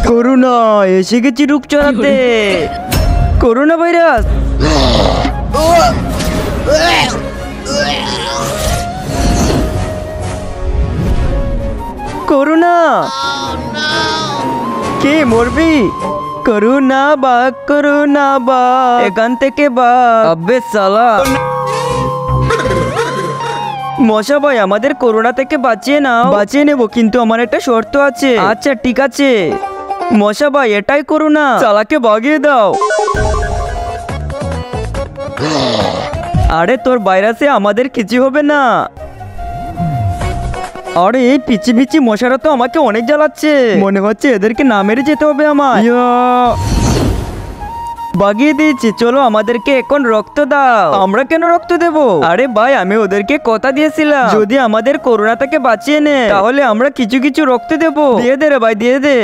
Corona এসে গেছি রূপ চড়াতে। করোনা ভাইরাস করোনা কে মরবি? করোনা বাগ করোনা বাগ এখান থেকে বাগ। আবে সালা মশা ভাই আমাদের করোনা থেকে বাঁচিয়ে নাও। বাঁচিয়ে নেবো কিন্তু আমার একটা শর্ত আছে। আচ্ছা ঠিক আছে মশা ভাই এটাই করোনা, চালাকে বাগিয়ে দাও। আরে তোর ভাইরাসে আমাদের কিছু হবে না। আরে এই পিচি পিচি মশারা তো আমাকে অনেক জ্বালাচ্ছে, মনে হচ্ছে এদেরকে না মেরে যেতে হবে আমার। বাগিয়ে দিয়েছি, চলো আমাদেরকে এখন রক্ত দাও। আমরা কেন রক্ত দেব? আরে ভাই আমি ওদেরকে কথা দিয়েছিলাম যদি আমাদের করোনা থেকে বাঁচিয়ে নে তাহলে আমরা কিছু কিছু রক্ত দেব। দিয়ে দে রে ভাই দিয়ে দে।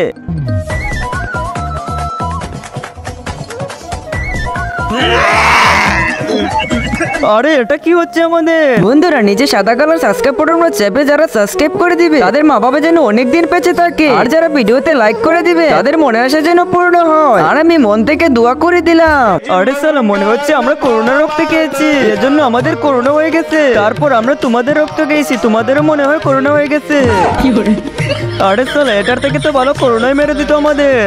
আরে এটা কি হচ্ছে আমাদের? বন্ধুরা নিচে সাদা কালার সাবস্ক্রাইব বাটন চেপে যারা সাবস্ক্রাইব করে দিবে তাদের মা বাবা যেন অনেক দিন বেঁচে থাকে, আর যারা ভিডিওতে লাইক করে দিবে তাদের মনে আশা যেন পূর্ণ হয়। আর আমি মন থেকে দোয়া করে দিলাম। আরে সালা মনে হচ্ছে আমরা করোনা রক্ত খেয়েছি, এজন্য আমাদের করোনা হয়ে গেছে। তারপর আমরা তোমাদের রক্ত খেয়েছি, তোমাদেরও মনে হয় করোনা হয়ে গেছে। আরে সালা এটার থেকে তো ভালো করোনায় মেরে দিত আমাদের।